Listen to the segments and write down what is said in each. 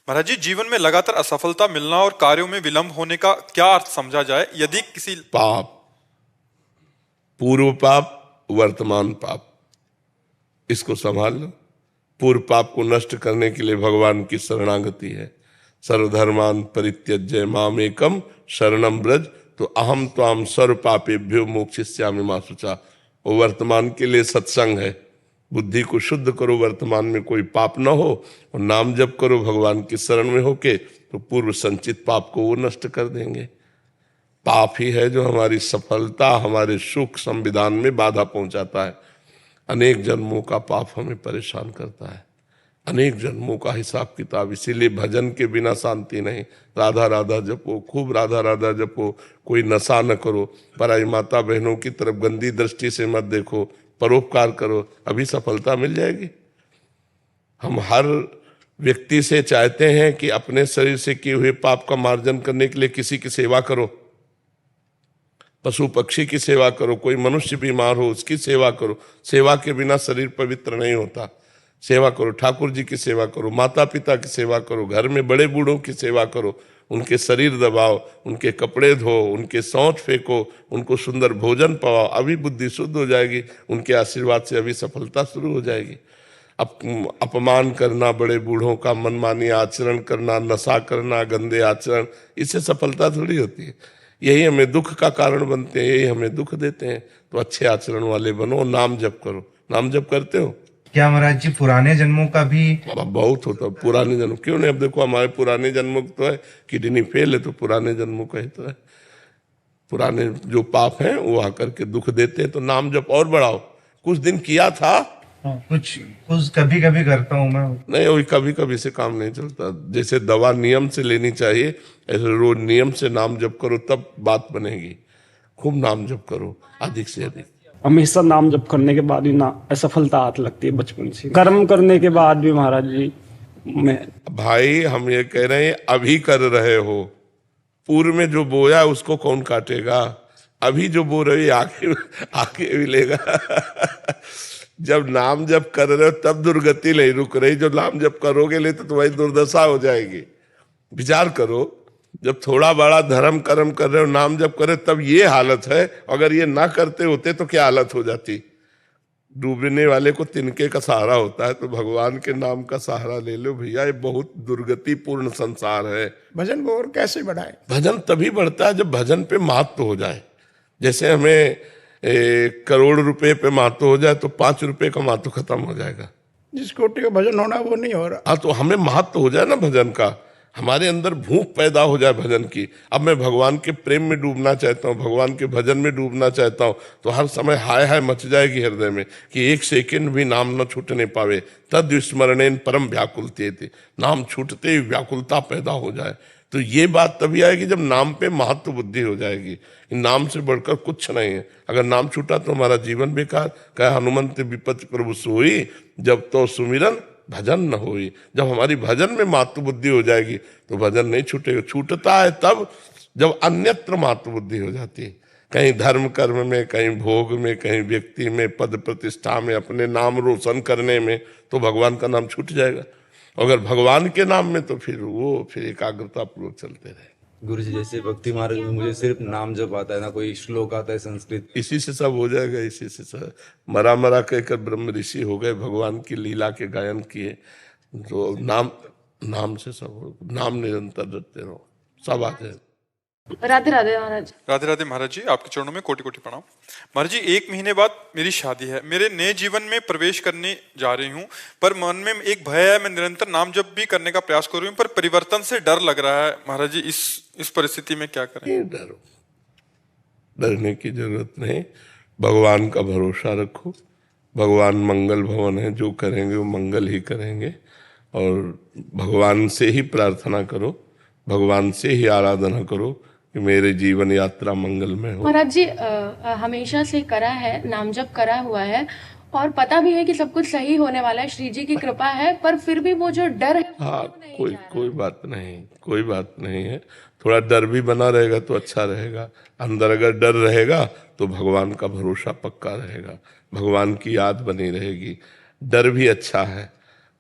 महाराज जी, जीवन में लगातार असफलता मिलना और कार्यों में विलंब होने का क्या अर्थ समझा जाए? यदि किसी पाप, पूर्व पाप, वर्तमान पाप, इसको संभाल लो। पूर्व पाप को नष्ट करने के लिए भगवान की शरणागति है। सर्वधर्मान परित्यज्य माम एकम शरणम ब्रज, तो अहम त्वाम सर्व पापेभ्यो मोक्षयिष्यामि मा शुचा। वो वर्तमान के लिए सत्संग है। बुद्धि को शुद्ध करो, वर्तमान में कोई पाप न हो, और नाम जप करो भगवान की शरण में होके, तो पूर्व संचित पाप को वो नष्ट कर देंगे। पाप ही है जो हमारी सफलता, हमारे सुख संविधान में बाधा पहुंचाता है। अनेक जन्मों का पाप हमें परेशान करता है, अनेक जन्मों का हिसाब किताब। इसीलिए भजन के बिना शांति नहीं। राधा राधा जपो, खूब राधा राधा जपो, कोई नशा न करो, पराई माता बहनों की तरफ गंदी दृष्टि से मत देखो, परोपकार करो, अभी सफलता मिल जाएगी। हम हर व्यक्ति से चाहते हैं कि अपने शरीर से किए हुए पाप का मार्जन करने के लिए किसी की सेवा करो, पशु पक्षी की सेवा करो, कोई मनुष्य बीमार हो उसकी सेवा करो। सेवा के बिना शरीर पवित्र नहीं होता। सेवा करो, ठाकुर जी की सेवा करो, माता पिता की सेवा करो, घर में बड़े बूढ़ों की सेवा करो, उनके शरीर दबाओ, उनके कपड़े धो, उनके सौंठ फेंको, उनको सुंदर भोजन पवाओ, अभी बुद्धि शुद्ध हो जाएगी। उनके आशीर्वाद से अभी सफलता शुरू हो जाएगी। अपमान करना, बड़े बूढ़ों का मनमानी आचरण करना, नशा करना, गंदे आचरण, इससे सफलता थोड़ी होती है। यही हमें दुख का कारण बनते हैं, यही हमें दुख देते हैं। तो अच्छे आचरण वाले बनो, नाम जप करो। नाम जप करते हो क्या महाराज जी? पुराने जन्मों का भी बहुत होता है। पुराने जन्म क्यों नहीं? अब देखो हमारे पुराने जन्मों तो है, किडनी फेल है तो पुराने जन्मों का ही तो है। पुराने जो पाप हैं वो आकर के दुख देते हैं। तो नाम जप और बढ़ाओ। कुछ दिन किया था, कुछ कभी कभी करता हूँ मैं। नहीं, वही कभी कभी से काम नहीं चलता। जैसे दवा नियम से लेनी चाहिए, ऐसे रोज नियम से नाम जप करो, तब बात बनेगी। खूब नाम जप करो, अधिक से अधिक। हमेशा नाम जप करने के बाद ही ना असफलता हाथ लगती है बचपन से। कर्म करने के बाद भी महाराज जी मैं भाई, हम ये कह रहे हैं अभी कर रहे हो। पूर्व में जो बोया उसको कौन काटेगा? अभी जो बो रहे आगे आगे मिलेगा। जब नाम जप कर रहे हो तब दुर्गति नहीं रुक रही। जो नाम जप करोगे ले तो तुम्हारी दुर्दशा हो जाएगी। विचार करो, जब थोड़ा बड़ा धर्म कर्म कर रहे हो, नाम जप कर रहे हो, तब ये हालत है। अगर ये ना करते होते तो क्या हालत हो जाती? डूबने वाले को तिनके का सहारा होता है, तो भगवान के नाम का सहारा ले लो भैया। ये बहुत दुर्गति पूर्ण संसार है। भजन को और कैसे बढ़ाए? भजन तभी बढ़ता है जब भजन पे महत्व हो जाए। जैसे हमें करोड़ रुपए पे महत्व हो जाए तो 5 रुपए का महत्व खत्म हो जाएगा। जिस कोटि का भजन होना वो नहीं हो रहा। हाँ, तो हमें महत्व हो जाए ना भजन का, हमारे अंदर भूख पैदा हो जाए भजन की। अब मैं भगवान के प्रेम में डूबना चाहता हूँ, भगवान के भजन में डूबना चाहता हूँ, तो हर समय हाय हाय मच जाएगी हृदय में कि एक सेकंड भी नाम न छूटने पावे। तद स्मरणेन परम व्याकुलते थे, नाम छूटते ही व्याकुलता पैदा हो जाए। तो ये बात तभी आएगी जब नाम पे महत्व बुद्धि हो जाएगी। नाम से बढ़कर कुछ नहीं है। अगर नाम छूटा तो हमारा जीवन बेकार। कहे हनुमंत विपत्ति प्रभु सोई, जब तो सुमिरन भजन न होई। जब हमारी भजन में महत्व बुद्धि हो जाएगी तो भजन नहीं छूटेगा। छूटता है तब जब अन्यत्र महत्व बुद्धि हो जाती है, कहीं धर्म कर्म में, कहीं भोग में, कहीं व्यक्ति में, पद प्रतिष्ठा में, अपने नाम रोशन करने में, तो भगवान का नाम छूट जाएगा। अगर भगवान के नाम में तो फिर एकाग्रता पूर्वक चलते रहे। गुरु जी, जैसे भक्ति मार्ग में मुझे सिर्फ नाम जप आता है, ना कोई श्लोक आता है संस्कृत। इसी से सब हो जाएगा। इसी से सब मरा मरा कहकर ब्रह्म ऋषि हो गए, भगवान की लीला के गायन किए। तो नाम से सब हो। नाम निरंतर रटते रहो, सब आ जाए। राधे राधे महाराज। राधे राधे महाराज जी, आपके चरणों में कोटि कोटि प्रणाम। महाराज जी, 1 महीने बाद मेरी शादी है। मेरे नए जीवन में प्रवेश करने जा रही हूँ, पर मन में एक भय है। मैं निरंतर नाम जप भी करने का प्रयास कर रही हूँ, पर परिवर्तन से डर लग रहा है। महाराज जी, इस परिस्थिति में क्या करें? डरो, डरने की जरूरत नहीं। भगवान का भरोसा रखो। भगवान मंगल भवन है, जो करेंगे वो मंगल ही करेंगे। और भगवान से ही प्रार्थना करो, भगवान से ही आराधना करो कि मेरे जीवन यात्रा मंगलमय हो। महाराज जी, हमेशा से करा है, नाम जप करा हुआ है, और पता भी है कि सब कुछ सही होने वाला है, श्री जी की कृपा है, पर फिर भी वो जो डर है। हाँ, कोई बात नहीं, कोई बात नहीं है। थोड़ा डर भी बना रहेगा तो अच्छा रहेगा। अंदर अगर डर रहेगा तो भगवान का भरोसा पक्का रहेगा, भगवान की याद बनी रहेगी। डर भी अच्छा है,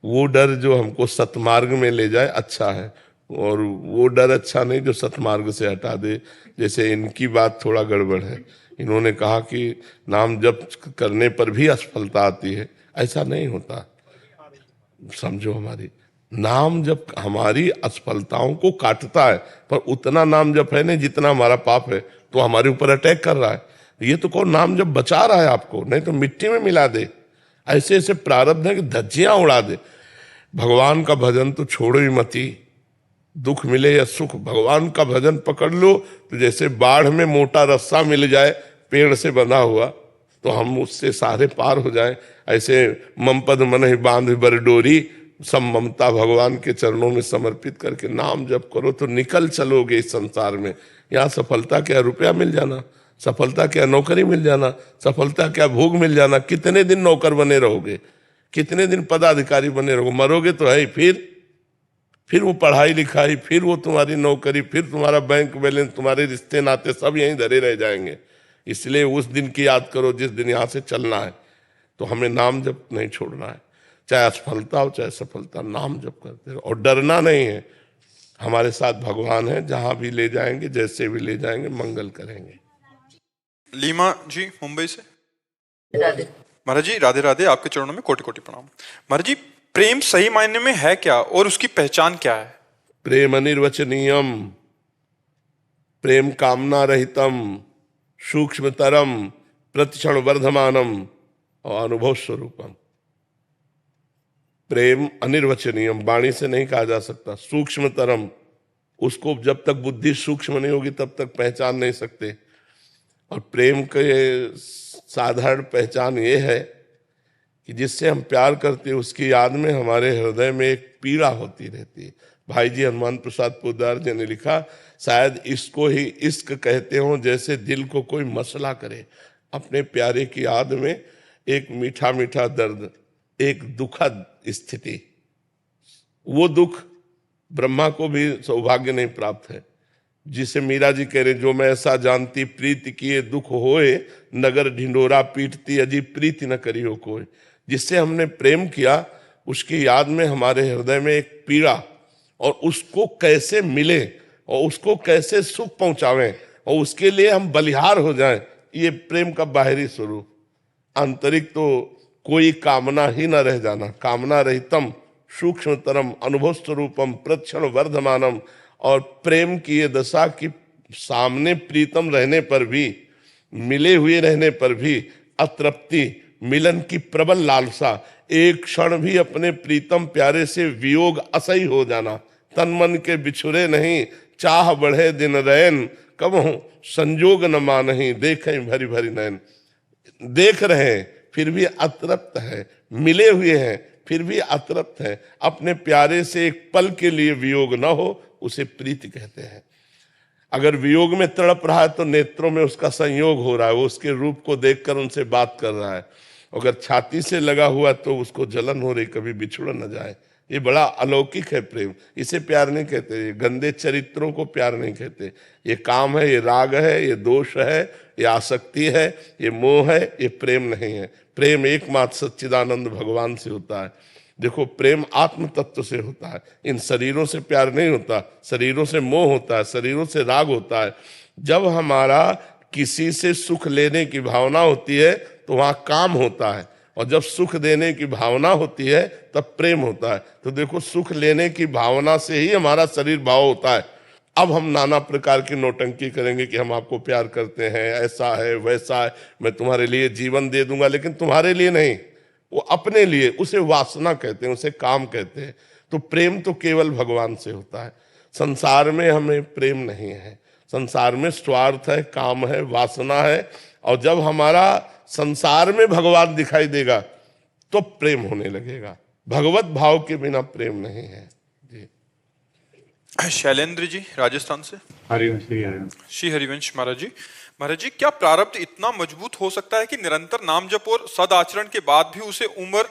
वो डर जो हमको सतमार्ग में ले जाए अच्छा है, और वो डर अच्छा नहीं जो सतमार्ग से हटा दे। जैसे इनकी बात थोड़ा गड़बड़ है, इन्होंने कहा कि नाम जप करने पर भी असफलता आती है, ऐसा नहीं होता। समझो, हमारी नाम जप हमारी असफलताओं को काटता है, पर उतना नाम जप है नहीं जितना हमारा पाप है, तो हमारे ऊपर अटैक कर रहा है। ये तो कौन नाम जप बचा रहा है आपको, नहीं तो मिट्टी में मिला दे। ऐसे ऐसे प्रारब्ध है कि धज्जियां उड़ा दे। भगवान का भजन तो छोड़ो ही मती, दुख मिले या सुख, भगवान का भजन पकड़ लो तो जैसे बाढ़ में मोटा रस्सा मिल जाए पेड़ से बंधा हुआ, तो हम उससे सारे पार हो जाएं। ऐसे मम पद मन ही बांध बर डोरी, सब ममता भगवान के चरणों में समर्पित करके नाम जप करो तो निकल चलोगे इस संसार में। यहाँ सफलता क्या रुपया मिल जाना, सफलता क्या नौकरी मिल जाना, सफलता क्या भोग मिल जाना। कितने दिन नौकर बने रहोगे, कितने दिन पदाधिकारी बने रहोगे, मरोगे तो है ही। फिर वो पढ़ाई लिखाई, फिर वो तुम्हारी नौकरी, फिर तुम्हारा बैंक बैलेंस, तुम्हारे रिश्ते नाते सब यहीं धरे रह जाएंगे। इसलिए उस दिन की याद करो जिस दिन यहाँ से चलना है। तो हमें नाम जप नहीं छोड़ना है, चाहे असफलता हो चाहे सफलता, नाम जप करते रहो। और डरना नहीं है, हमारे साथ भगवान है, जहां भी ले जाएंगे जैसे भी ले जाएंगे मंगल करेंगे। लीमा जी मुंबई से। महाराज जी राधे राधे, आपके चरणों में कोटि कोटि प्रणाम। महाराज जी, प्रेम सही मायने में है क्या और उसकी पहचान क्या है? प्रेम अनिर्वचनीयम, प्रेम कामना रहितम, सूक्ष्मतरम, प्रतिक्षण वर्धमानम और अनुभव स्वरूपम। प्रेम अनिर्वचनीयम, वाणी से नहीं कहा जा सकता। सूक्ष्मतरम, उसको जब तक बुद्धि सूक्ष्म नहीं होगी तब तक पहचान नहीं सकते। और प्रेम के साधारण पहचान ये है कि जिससे हम प्यार करते हैं उसकी याद में हमारे हृदय में एक पीड़ा होती रहती है। भाई जी हनुमान प्रसाद पोद्दार जी ने लिखा, शायद इसको ही इश्क कहते हो, जैसे दिल को कोई मसला करे। अपने प्यारे की याद में एक मीठा मीठा दर्द, एक दुखद स्थिति। वो दुख ब्रह्मा को भी सौभाग्य नहीं प्राप्त है, जिसे मीरा जी कह रहे, जो मैं ऐसा जानती प्रीति किए दुख होए, नगर ढिंडोरा पीटती अजीब प्रीति न करी हो कोई। जिससे हमने प्रेम किया उसकी याद में हमारे हृदय में एक पीड़ा, और उसको कैसे मिले और उसको कैसे सुख पहुंचावें और उसके लिए हम बलिहार हो जाएं, ये प्रेम का बाहरी स्वरूप। आंतरिक तो कोई कामना ही न रह जाना, कामना रहितम, सूक्ष्मतरम, अनुभव स्वरूपम, प्रतिक्षण वर्धमानम। और प्रेम की ये दशा कि सामने प्रीतम रहने पर भी, मिले हुए रहने पर भी अतृप्ति, मिलन की प्रबल लालसा, एक क्षण भी अपने प्रीतम प्यारे से वियोग असही हो जाना। तन मन के बिछुरे नहीं, चाह बढ़े दिन रैन, कबहू संजोग न मानही, देखें भरी भरी नैन। देख रहे हैं फिर भी अतृप्त है, मिले हुए हैं फिर भी अतृप्त है। अपने प्यारे से एक पल के लिए वियोग न हो उसे प्रीति कहते हैं। अगर वियोग में तड़प रहा है तो नेत्रों में उसका संयोग हो रहा है, वो उसके रूप को देखकर उनसे बात कर रहा है। अगर छाती से लगा हुआ तो उसको जलन हो रही, कभी बिछुड़ न जाए। ये बड़ा अलौकिक है प्रेम, इसे प्यार नहीं कहते। ये गंदे चरित्रों को प्यार नहीं कहते। ये काम है, ये राग है, ये दोष है, ये आसक्ति है, ये मोह है, ये प्रेम नहीं है। प्रेम एकमात्र सच्चिदानंद भगवान से होता है। देखो, प्रेम आत्म तत्व से होता है, इन शरीरों से प्यार नहीं होता। शरीरों से मोह होता है, शरीरों से राग होता है। जब हमारा किसी से सुख लेने की भावना होती है तो वहां काम होता है, और जब सुख देने की भावना होती है तब प्रेम होता है। तो देखो, सुख लेने की भावना से ही हमारा शरीर भाव होता है। अब हम नाना प्रकार की नौटंकी करेंगे कि हम आपको प्यार करते हैं, ऐसा है वैसा है, मैं तुम्हारे लिए जीवन दे दूंगा, लेकिन तुम्हारे लिए नहीं, वो अपने लिए। उसे वासना कहते हैं, उसे काम कहते हैं। तो प्रेम तो केवल भगवान से होता है। संसार में हमें प्रेम नहीं है, संसार में स्वार्थ है, काम है, वासना है। और जब हमारा संसार में भगवान दिखाई देगा तो प्रेम होने लगेगा। भगवत भाव के बिना प्रेम नहीं है। जी शैलेंद्र जी राजस्थान से। हरिवंश श्री हरिवंश महाराज जी। महाराज जी, क्या प्रारब्ध इतना मजबूत हो सकता है कि निरंतर नाम जप और सदाचरण के बाद भी उसे उम्र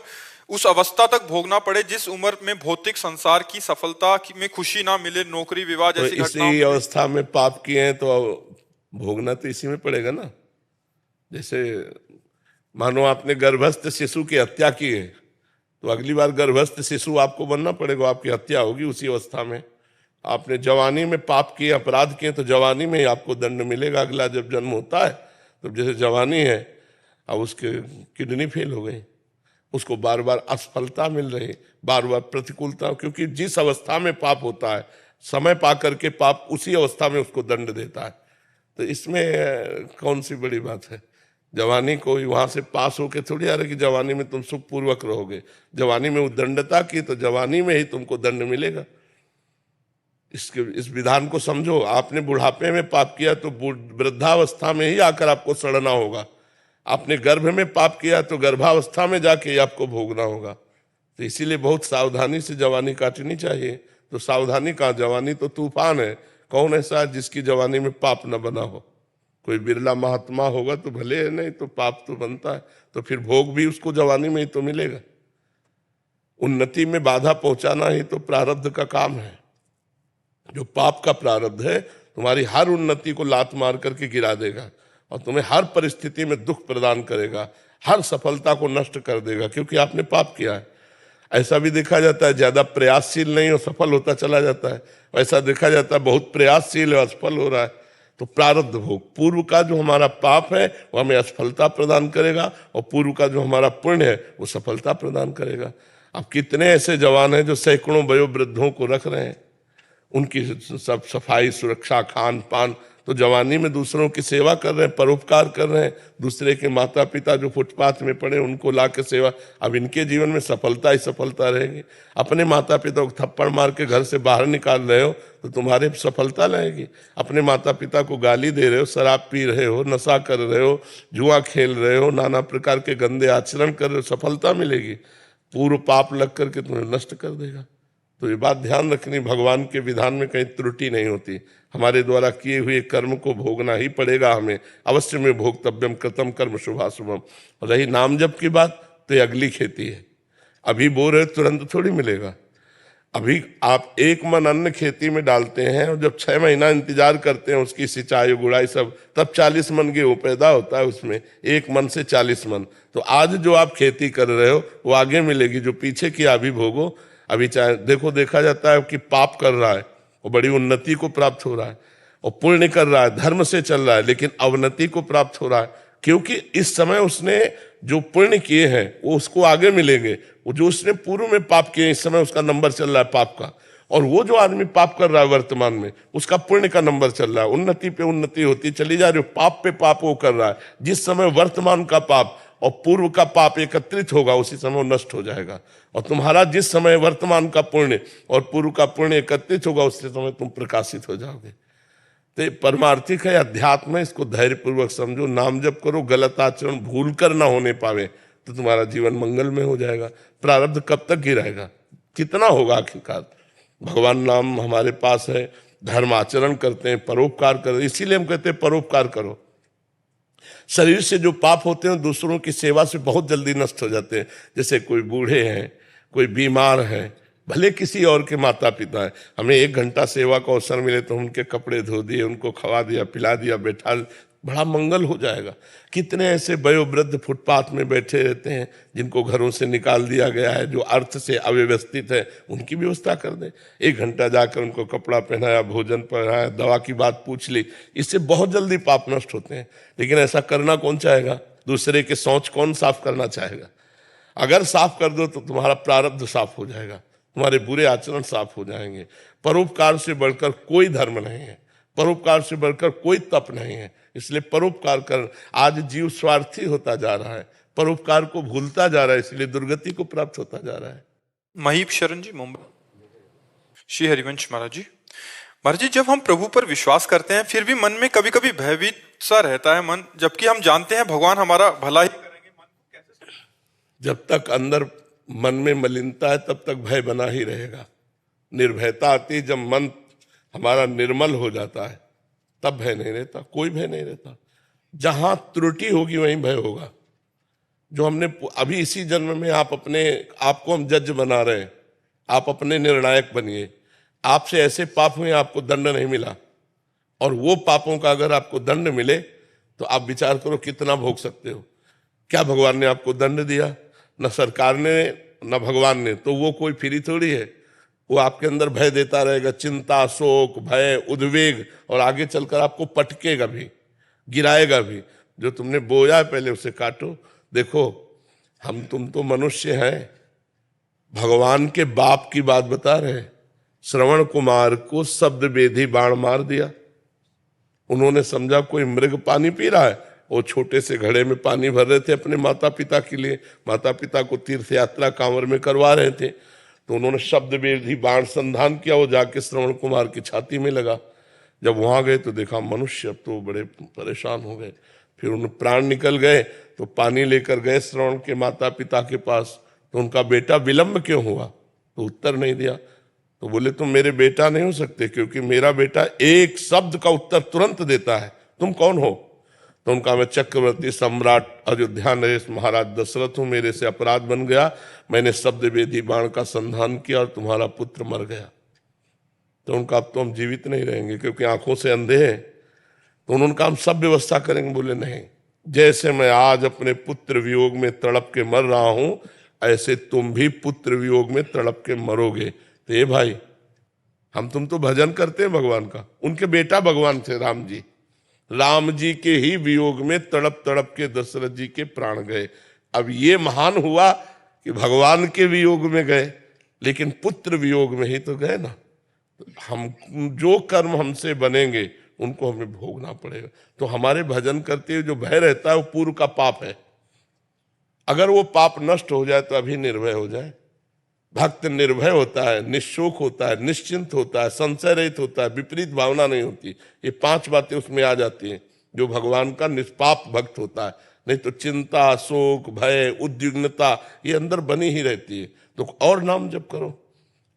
उस अवस्था तक भोगना पड़े जिस उम्र में भौतिक संसार की सफलता में खुशी ना मिले, नौकरी विवाह जैसी तो घटनाओं इसी अवस्था में पाप किए हैं तो भोगना तो इसी में पड़ेगा ना। जैसे मानो आपने गर्भस्थ शिशु की हत्या की है तो अगली बार गर्भस्थ शिशु आपको बनना पड़ेगा, आपकी हत्या होगी उसी अवस्था में। आपने जवानी में पाप किए, अपराध किए, तो जवानी में ही आपको दंड मिलेगा। अगला जब जन्म होता है तो जैसे जवानी है, अब उसके किडनी फेल हो गई, उसको बार बार असफलता मिल रही, बार बार प्रतिकूलता, क्योंकि जिस अवस्था में पाप होता है समय पा करके पाप उसी अवस्था में उसको दंड देता है। तो इसमें कौन सी बड़ी बात है? जवानी को वहां से पास होके थोड़ी आ रहा कि जवानी में तुम सुखपूर्वक रहोगे। जवानी में उद्दंडता की तो जवानी में ही तुमको दंड मिलेगा। इस विधान को समझो। आपने बुढ़ापे में पाप किया तो वृद्धावस्था में ही आकर आपको सड़ना होगा। आपने गर्भ में पाप किया तो गर्भावस्था में जाके ही आपको भोगना होगा। तो इसीलिए बहुत सावधानी से जवानी काटनी चाहिए। तो सावधानी कहाँ, जवानी तो तूफान है। कौन ऐसा है जिसकी जवानी में पाप न बना हो? कोई बिरला महात्मा होगा तो भले है, नहीं तो पाप तो बनता है। तो फिर भोग भी उसको जवानी में ही तो मिलेगा। उन्नति में बाधा पहुंचाना ही तो प्रारब्ध का काम है। जो पाप का प्रारब्ध है तुम्हारी हर उन्नति को लात मार करके गिरा देगा और तुम्हें हर परिस्थिति में दुख प्रदान करेगा, हर सफलता को नष्ट कर देगा, क्योंकि आपने पाप किया है। ऐसा भी देखा जाता है ज्यादा प्रयासशील नहीं और सफल होता चला जाता है, ऐसा देखा जाता है बहुत प्रयासशील है असफल हो रहा है। तो प्रारब्ध भोग, पूर्व का जो हमारा पाप है वो हमें असफलता प्रदान करेगा और पूर्व का जो हमारा पुण्य है वो सफलता प्रदान करेगा। अब कितने ऐसे जवान हैं जो सैकड़ों वयोवृद्धों को रख रहे हैं, उनकी सब सफाई सुरक्षा खान पान, तो जवानी में दूसरों की सेवा कर रहे हैं, परोपकार कर रहे हैं। दूसरे के माता पिता जो फुटपाथ में पड़े उनको ला के सेवा। अब इनके जीवन में सफलता ही सफलता रहेगी। अपने माता पिता को थप्पड़ मार के घर से बाहर निकाल रहे हो तो तुम्हारे सफलता रहेगी। अपने माता पिता को गाली दे रहे हो, शराब पी रहे हो, नशा कर रहे हो, जुआ खेल रहे हो, नाना प्रकार के गंदे आचरण कर रहे हो, सफलता मिलेगी। पूर्व पाप लग करके तुम्हें नष्ट कर देगा। तो ये बात ध्यान रखनी, भगवान के विधान में कहीं त्रुटि नहीं होती। हमारे द्वारा किए हुए कर्म को भोगना ही पड़ेगा हमें, अवश्य में भोक्तव्यम कृतम कर्म शुभाशुभम। रही नाम जप की बात तो ये अगली खेती है। अभी बो रहे तुरंत थोड़ी मिलेगा। अभी आप एक मन अन्न खेती में डालते हैं और जब 6 महीना इंतजार करते हैं उसकी सिंचाई गुड़ाई सब, तब 40 मन गेहूं पैदा होता है उसमें, 1 मन से 40 मन। तो आज जो आप खेती कर रहे हो वो आगे मिलेगी, जो पीछे की अभी भोगो। अभी चाहे देखो, देखा जाता है कि पाप कर रहा है वो बड़ी उन्नति को प्राप्त हो रहा है, और पुण्य कर रहा है धर्म से चल रहा है लेकिन अवनति को प्राप्त हो रहा है, क्योंकि इस समय उसने जो पुण्य किए हैं वो उसको आगे मिलेंगे। वो जो उसने पूर्व में पाप किए इस समय उसका नंबर चल रहा है पाप का, और वो जो आदमी पाप कर रहा है वर्तमान में उसका पुण्य का नंबर चल रहा है। उन्नति पे उन्नति होती चली जा रही है, पाप पे पाप वो कर रहा है। जिस समय वर्तमान का पाप और पूर्व का पाप एकत्रित होगा उसी समय वो नष्ट हो जाएगा, और तुम्हारा जिस समय वर्तमान का पुण्य और पूर्व का पुण्य एकत्रित होगा उसी समय तुम प्रकाशित हो जाओगे। तो परमार्थिक है अध्यात्म है, इसको धैर्यपूर्वक समझो। नाम जप करो, गलत आचरण भूल कर ना होने पावे तो तुम्हारा जीवन मंगल में हो जाएगा। प्रारब्ध कब तक गिराएगा, कितना होगा आखिरकार। भगवान नाम हमारे पास है, धर्म आचरण करते हैं, परोपकार करते हैं, इसीलिए हम कहते हैं परोपकार करो। शरीर से जो पाप होते हैं दूसरों की सेवा से बहुत जल्दी नष्ट हो जाते हैं। जैसे कोई बूढ़े हैं, कोई बीमार है, भले किसी और के माता पिता है, हमें 1 घंटा सेवा का अवसर मिले तो उनके कपड़े धो दिए, उनको खवा दिया, पिला दिया, बैठा, बड़ा मंगल हो जाएगा। कितने ऐसे वयोवृद्ध फुटपाथ में बैठे रहते हैं जिनको घरों से निकाल दिया गया है, जो अर्थ से अव्यवस्थित है, उनकी व्यवस्था कर दें। 1 घंटा जाकर उनको कपड़ा पहनाया, भोजन पहनाया, दवा की बात पूछ ली, इससे बहुत जल्दी पाप नष्ट होते हैं। लेकिन ऐसा करना कौन चाहेगा? दूसरे के शौच कौन साफ करना चाहेगा? अगर साफ कर दो तो तुम्हारा प्रारब्ध साफ हो जाएगा, तुम्हारे बुरे आचरण साफ हो जाएंगे। परोपकार से बढ़कर कोई धर्म नहीं है, परोपकार से बढ़कर कोई तप नहीं है। इसलिए परोपकार कर, आज जीव स्वार्थी होता जा रहा है, परोपकार को भूलता जा रहा है, इसलिए दुर्गति को प्राप्त होता जा रहा है। महीप शरण जी, मुंबई। श्री हरिवंश महाराज जी, महाराज जी, जब हम प्रभु पर विश्वास करते हैं फिर भी मन में कभी कभी भयभीत सा रहता है मन, जबकि हम जानते हैं भगवान हमारा भला ही करेंगे। मन को कैसे? जब तक अंदर मन में मलिनता है तब तक भय बना ही रहेगा। निर्भयता आती जब मन हमारा निर्मल हो जाता है तब भय नहीं रहता, कोई भय नहीं रहता। जहां त्रुटि होगी वहीं भय होगा। जो हमने अभी इसी जन्म में आपको हम जज बना रहे हैं, आप अपने निर्णायक बनिए। आपसे ऐसे पाप हुए आपको दंड नहीं मिला, और वो पापों का अगर आपको दंड मिले तो आप विचार करो कितना भोग सकते हो। क्या भगवान ने आपको दंड दिया? न सरकार ने ना भगवान ने, तो वो कोई फ्री थोड़ी है। वो आपके अंदर भय देता रहेगा, चिंता, शोक, भय, उद्वेग, और आगे चलकर आपको पटकेगा भी, गिराएगा भी। जो तुमने बोया है पहले उसे काटो। देखो तुम तो मनुष्य हैं, भगवान के बाप की बात बता रहे हैं। श्रवण कुमार को शब्द बेधी बाण मार दिया। उन्होंने समझा कोई मृग पानी पी रहा है। वो छोटे से घड़े में पानी भर रहे थे अपने माता पिता के लिए, माता पिता को तीर्थ यात्रा कांवर में करवा रहे थे। तो उन्होंने शब्द बेधी बाण संधान किया, वो जाके श्रवण कुमार की छाती में लगा। जब वहां गए तो देखा मनुष्य, अब तो बड़े परेशान हो गए। फिर उन प्राण निकल गए तो पानी लेकर गए श्रवण के माता पिता के पास। तो उनका बेटा विलंब क्यों हुआ, तो उत्तर नहीं दिया। तो बोले तुम मेरे बेटा नहीं हो सकते, क्योंकि मेरा बेटा एक शब्द का उत्तर तुरंत देता है। तुम कौन हो? तो उनका मैं चक्रवर्ती सम्राट अयोध्या नरेश महाराज दशरथ हूं, मेरे से अपराध बन गया, मैंने शब्द वेदी बाण का संधान किया और तुम्हारा पुत्र मर गया। तो उनका अब तो हम जीवित नहीं रहेंगे क्योंकि आंखों से अंधे हैं। तो उन्होंने कहा हम सब व्यवस्था करेंगे। बोले नहीं, जैसे मैं आज अपने पुत्र वियोग में तड़प के मर रहा हूं, ऐसे तुम भी पुत्र वियोग में तड़प के मरोगे। तो ये भाई, तुम तो भजन करते हैं भगवान का। उनके बेटा भगवान थे राम जी। राम जी के ही वियोग में तड़प तड़प के दशरथ जी के प्राण गए। अब ये महान हुआ कि भगवान के वियोग में गए, लेकिन पुत्र वियोग में ही तो गए ना। हम जो कर्म हमसे बनेंगे उनको हमें भोगना पड़ेगा। तो हमारे भजन करते हुए जो भय रहता है वो पूर्व का पाप है। अगर वो पाप नष्ट हो जाए तो अभी निर्भय हो जाए। भक्त निर्भय होता है, निशोक होता है, निश्चिंत होता है, संशय रहित होता है, विपरीत भावना नहीं होती। ये 5 बातें उसमें आ जाती हैं जो भगवान का निष्पाप भक्त होता है। नहीं तो चिंता, शोक, भय, उद्विग्नता ये अंदर बनी ही रहती है। तो और नाम जप करो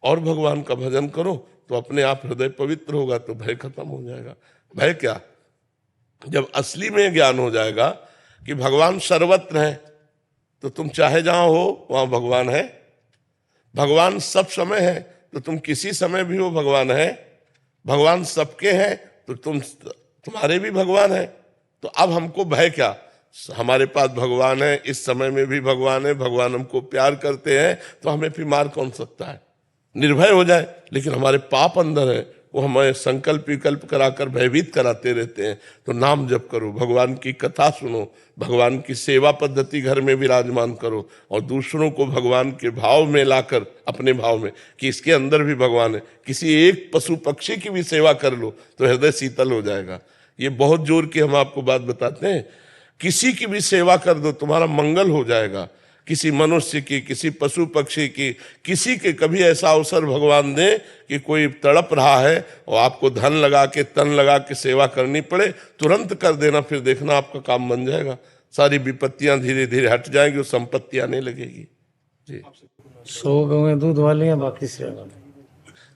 और भगवान का भजन करो तो अपने आप हृदय पवित्र होगा, तो भय खत्म हो जाएगा। भय क्या, जब असली में ज्ञान हो जाएगा कि भगवान सर्वत्र है, तो तुम चाहे जहां हो वहां भगवान है। भगवान सब समय है तो तुम किसी समय भी हो भगवान है। भगवान सबके हैं तो तुम्हारे भी भगवान है। तो अब हमको भय क्या, हमारे पास भगवान है, इस समय में भी भगवान है, भगवान हमको प्यार करते हैं, तो हमें फिर मार कौन सकता है। निर्भय हो जाए। लेकिन हमारे पाप अंदर है, वो हमें संकल्प विकल्प कराकर भयभीत कराते रहते हैं। तो नाम जप करो, भगवान की कथा सुनो, भगवान की सेवा पद्धति घर में विराजमान करो, और दूसरों को भगवान के भाव में लाकर अपने भाव में कि इसके अंदर भी भगवान है। किसी एक पशु पक्षी की भी सेवा कर लो तो हृदय शीतल हो जाएगा। ये बहुत जोर की हम आपको बात बताते हैं। किसी की भी सेवा कर दो, तुम्हारा मंगल हो जाएगा। किसी मनुष्य की, किसी पशु पक्षी की, किसी के कभी ऐसा अवसर भगवान दे कि कोई तड़प रहा है और आपको धन लगा के, तन लगा के सेवा करनी पड़े, तुरंत कर देना। फिर देखना आपका काम बन जाएगा, सारी विपत्तियां धीरे धीरे हट जाएंगी और संपत्ति आने लगेगी। जी, 100 गौएं दूध वाली हैं, बाकी सेवा।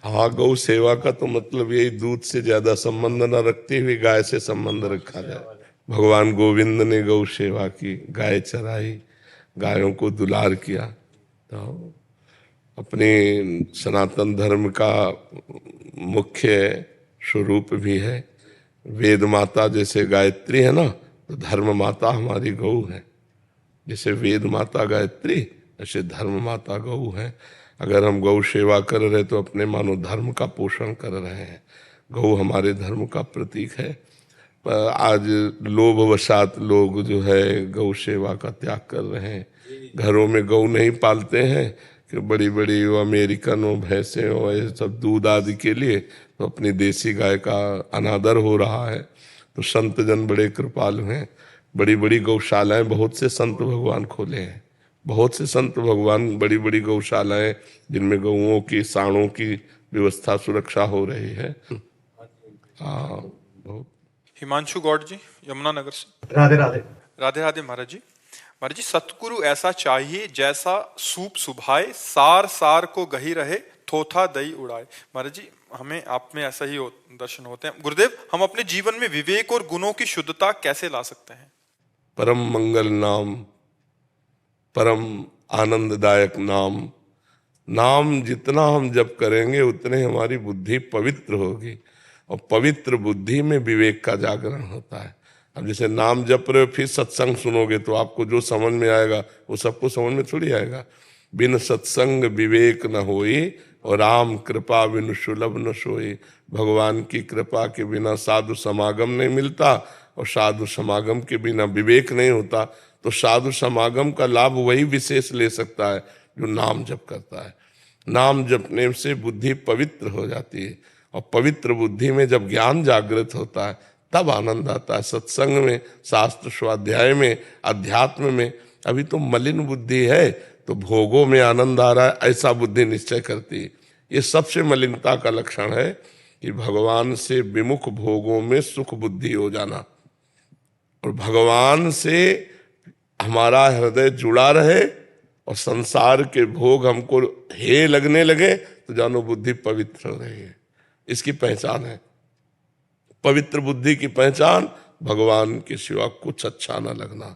हाँ, गौ सेवा का तो मतलब यही, दूध से ज्यादा संबंध न रखते हुए गाय से संबंध रखा जाए। भगवान गोविंद ने गौ सेवा की, गाय चराई, गायों को दुलार किया। तो अपने सनातन धर्म का मुख्य स्वरूप भी है। वेद माता जैसे गायत्री है ना, तो धर्म माता हमारी गौ है। जैसे वेद माता गायत्री, ऐसे धर्म माता गौ है। अगर हम गौ सेवा कर रहे तो अपने मानो धर्म का पोषण कर रहे हैं। गौ हमारे धर्म का प्रतीक है। पर आज लोभवशात लोग जो है गौ सेवा का त्याग कर रहे हैं। घरों में गौ नहीं पालते हैं कि बड़ी बड़ी अमेरिकन हो, भैंसें हो, ये सब दूध आदि के लिए, तो अपनी देसी गाय का अनादर हो रहा है। तो संत जन बड़े कृपालु हैं। बड़ी बड़ी गौशालाएं बहुत से संत भगवान खोले हैं। बहुत से संत भगवान बड़ी बड़ी गौशालाएं जिनमें गौओं की, साणों की व्यवस्था, सुरक्षा हो रही है। हाँ, बहुत। हिमांशु गौड़ जी, यमुनानगर से। राधे राधे। राधे राधे महाराज जी। महाराज जी, सतगुरु ऐसा चाहिए जैसा सूप सुभाए, सार सार को गही रहे, थोथा दही उड़ाए। महाराज जी, हमें आप में ऐसा ही दर्शन होते हैं। गुरुदेव, हम अपने जीवन में विवेक और गुणों की शुद्धता कैसे ला सकते हैं? परम मंगल नाम, परम आनंददायक नाम। नाम जितना हम जप करेंगे उतने हमारी बुद्धि पवित्र होगी, और पवित्र बुद्धि में विवेक का जागरण होता है। अब जैसे नाम जप रहे हो, फिर सत्संग सुनोगे तो आपको जो समझ में आएगा वो सबको समझ में थोड़ी आएगा। बिन सत्संग विवेक न होए, और राम कृपा बिनु सुलभ न सोए। भगवान की कृपा के बिना साधु समागम नहीं मिलता, और साधु समागम के बिना विवेक नहीं होता। तो साधु समागम का लाभ वही विशेष ले सकता है जो नाम जप करता है। नाम जपने से बुद्धि पवित्र हो जाती है, और पवित्र बुद्धि में जब ज्ञान जागृत होता है तब आनंद आता है। सत्संग में, शास्त्र स्वाध्याय में, अध्यात्म में। अभी तो मलिन बुद्धि है तो भोगों में आनंद आ रहा है, ऐसा बुद्धि निश्चय करती है। ये सबसे मलिनता का लक्षण है कि भगवान से विमुख भोगों में सुख बुद्धि हो जाना। और भगवान से हमारा हृदय जुड़ा रहे और संसार के भोग हमको हे लगने लगे तो जानो बुद्धि पवित्र हो रही है। इसकी पहचान है। पवित्र बुद्धि की पहचान भगवान के सिवा कुछ अच्छा न लगना।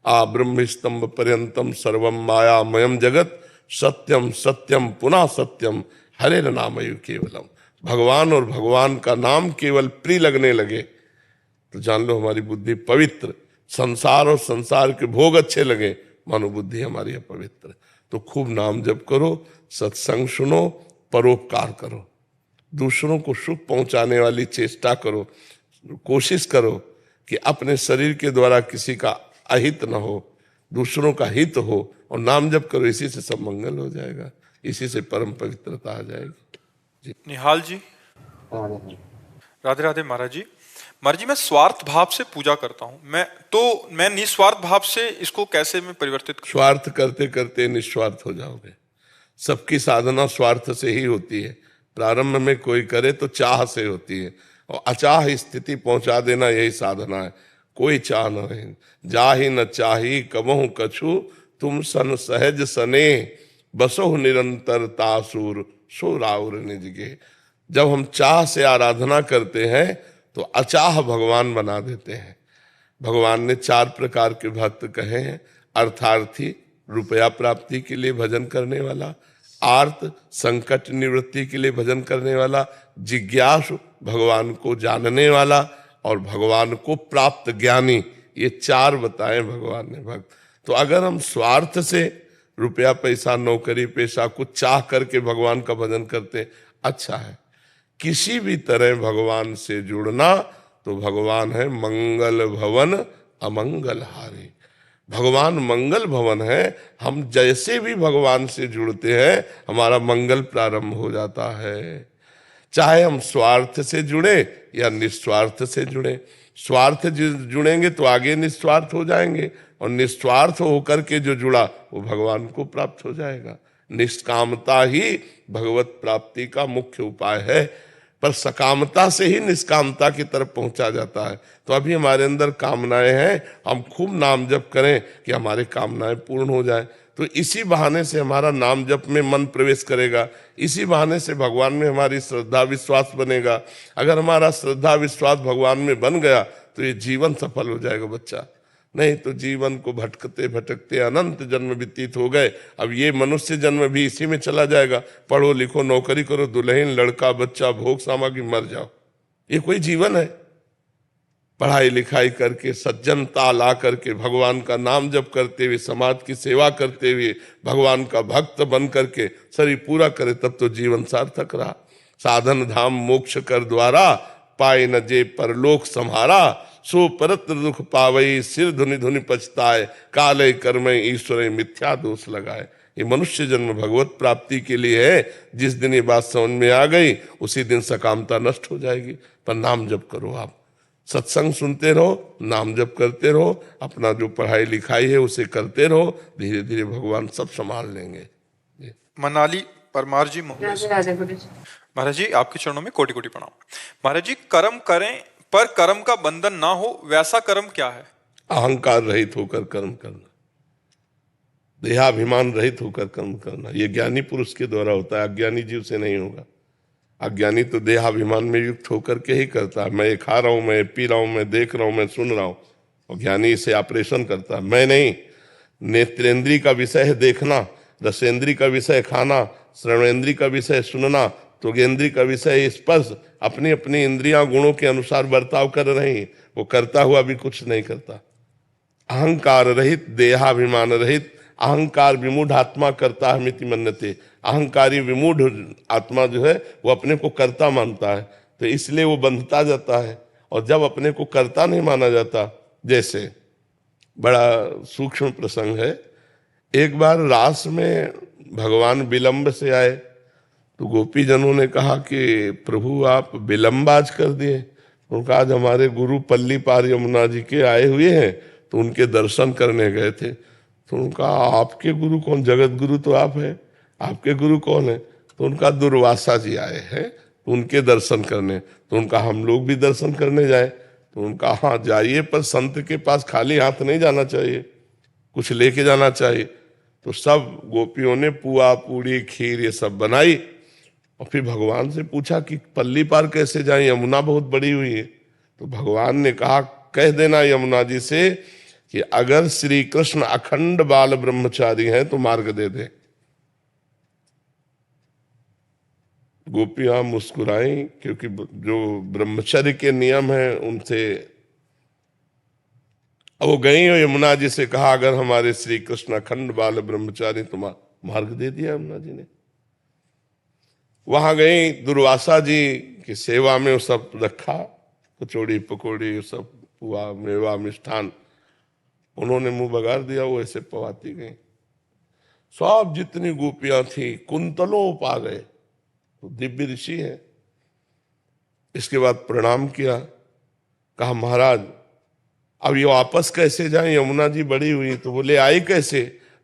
आ ब्रह्म स्तंभ पर्यंतम सर्वम मायामयम जगत, सत्यम सत्यम पुनः सत्यम, हरे नामयु केवलम। भगवान और भगवान का नाम केवल प्रिय लगने लगे तो जान लो हमारी बुद्धि पवित्र। संसार और संसार के भोग अच्छे लगे, मानो बुद्धि हमारी अपवित्र। तो खूब नाम जप करो, सत्संग सुनो, परोपकार करो, दूसरों को सुख पहुंचाने वाली चेष्टा करो। कोशिश करो कि अपने शरीर के द्वारा किसी का अहित न हो, दूसरों का हित हो, और नाम जप करो। इसी से सब मंगल हो जाएगा, इसी से परम पवित्रता आ जाएगी। निहाल जी, राधे राधे महाराज जी। महाराज जी, मैं स्वार्थ भाव से पूजा करता हूँ, मैं निस्वार्थ भाव से इसको कैसे मैं परिवर्तित करूं? स्वार्थ करते करते निस्वार्थ हो जाओगे। सबकी साधना स्वार्थ से ही होती है। प्रारंभ में कोई करे तो चाह से होती है, और अचाह स्थिति पहुंचा देना यही साधना है। कोई चाह न रहे, जाहि न चाही कबहु कछु, तुम सन सहज सने, बसो निरंतर तासुर, सो राउर निज गे। जब हम चाह से आराधना करते हैं तो अचाह भगवान बना देते हैं। भगवान ने 4 प्रकार के भक्त कहे हैं। अर्थार्थी, रुपया प्राप्ति के लिए भजन करने वाला। आर्त, संकट निवृत्ति के लिए भजन करने वाला। जिज्ञासु, भगवान को जानने वाला। और भगवान को प्राप्त ज्ञानी। ये 4 बताए भगवान ने भक्त। तो अगर हम स्वार्थ से रुपया पैसा नौकरी पेशा कुछ चाह करके भगवान का भजन करते, अच्छा है। किसी भी तरह भगवान से जुड़ना तो भगवान है मंगल भवन अमंगल हारी। भगवान मंगल भवन है। हम जैसे भी भगवान से जुड़ते हैं हमारा मंगल प्रारंभ हो जाता है। चाहे हम स्वार्थ से जुड़े या निस्वार्थ से जुड़े। स्वार्थ जुड़ेंगे तो आगे निस्वार्थ हो जाएंगे, और निस्वार्थ होकर के जो जुड़ा वो भगवान को प्राप्त हो जाएगा। निष्कामता ही भगवत प्राप्ति का मुख्य उपाय है, पर सकामता से ही निष्कामता की तरफ पहुंचा जाता है। तो अभी हमारे अंदर कामनाएं हैं, हम खूब नाम जप करें कि हमारे कामनाएं पूर्ण हो जाए। तो इसी बहाने से हमारा नाम जप में मन प्रवेश करेगा, इसी बहाने से भगवान में हमारी श्रद्धा विश्वास बनेगा। अगर हमारा श्रद्धा विश्वास भगवान में बन गया तो ये जीवन सफल हो जाएगा बच्चा। नहीं तो जीवन को भटकते भटकते अनंत जन्म व्यतीत हो गए। अब ये मनुष्य जन्म भी इसी में चला जाएगा। पढ़ो लिखो नौकरी करो, दुल्हन लड़का बच्चा भोग सामग्री, मर जाओ। ये कोई जीवन है? पढ़ाई लिखाई करके सज्जनता ला करके भगवान का नाम जप करते हुए समाज की सेवा करते हुए भगवान का भक्त बन करके शरीर पूरा करे तब तो जीवन सार्थक रहा। साधन धाम मोक्ष कर द्वारा, पाए न जे परलोक सम्हारा, सो परत दुख पावई, सिर धुनि धुनि पछताए, काले कर्म ईश्वर मिथ्या दोष लगाए। ये मनुष्य जन्म भगवत प्राप्ति के लिए है। जिस दिन ये बात समझ में आ गई उसी दिन सकामता नष्ट हो जाएगी। पर नाम जप करो, आप सत्संग सुनते रहो, नाम जप करते रहो, अपना जो पढ़ाई लिखाई है उसे करते रहो, धीरे धीरे भगवान सब संभाल लेंगे। मनाली परमार जी, महाराज जी आपके चरणों में कोटि कोटि प्रणाम। महाराज जी, कर्म करें पर कर्म का बंधन ना हो, वैसा कर्म क्या है? अहंकार रहित होकर कर्म करना, देहाभिमान रहित होकर कर्म करना, ये ज्ञानी पुरुष के द्वारा होता है, अज्ञानी जीव से नहीं होगा। अज्ञानी तो देहाभिमान में युक्त होकर के ही करता है। मैं ये खा रहा हूं, मैं पी रहा हूं, मैं देख रहा हूं, मैं सुन रहा हूं, और ज्ञानी इसे ऑपरेशन करता है। मैं नहीं। नेत्रेंद्री का विषय है देखना, रसेंद्री का विषय खाना, श्रवणेंद्री का विषय सुनना, त्वगेंद्री का विषय स्पर्श। अपनी अपनी इंद्रियां गुणों के अनुसार बर्ताव कर रही, वो करता हुआ भी कुछ नहीं करता। अहंकार रहित, देहाभिमान रहित, अहंकार विमूढ़ आत्मा कर्ता हमिति मन्यते, अहंकारी विमूढ़ आत्मा जो है वो अपने को कर्ता मानता है, तो इसलिए वो बंधता जाता है। और जब अपने को कर्ता नहीं माना जाता, जैसे बड़ा सूक्ष्म प्रसंग है, एक बार रास में भगवान विलंब से आए तो गोपी जनों ने कहा कि प्रभु आप विलंब आज कर दिए। उनका आज हमारे गुरु पल्ली पार यमुना जी के आए हुए हैं, तो उनके दर्शन करने गए थे। तो उनका आपके गुरु कौन, जगत गुरु तो आप है, आपके गुरु कौन है? तो उनका दुर्वासा जी आए हैं, तो उनके दर्शन करने। तो उनका हम लोग भी दर्शन करने जाए। तो उनका हाँ जाइए, पर संत के पास खाली हाथ नहीं जाना चाहिए, कुछ लेके जाना चाहिए। तो सब गोपियों ने पुआ पूड़ी खीर ये सब बनाई और फिर भगवान से पूछा कि पल्ली पार कैसे जाए, यमुना बहुत बड़ी हुई है। तो भगवान ने कहा कह देना यमुना जी से कि अगर श्री कृष्ण अखंड बाल ब्रह्मचारी हैं तो मार्ग दे दे। गोपियां मुस्कुराई, क्योंकि जो ब्रह्मचर्य के नियम हैं उनसे। अब वो गई और यमुना जी से कहा अगर हमारे श्री कृष्ण अखंड बाल ब्रह्मचारी, तो मार्ग दे दिया यमुना जी ने। वहां गई, दुर्वासा जी की सेवा में वो सब रखा, कचौड़ी पकौड़ी सब पुआ मेवा मिष्ठान, उन्होंने मुंह बगाड़ दिया, वो ऐसे पवाती गई। सब जितनी गोपियां थी कुंतलों पा गए, तो दिव्य ऋषि है। इसके बाद प्रणाम किया, कहा महाराज अब ये वापस कैसे जाएं, यमुना जी बड़ी हुई। तो बोले आई कैसे?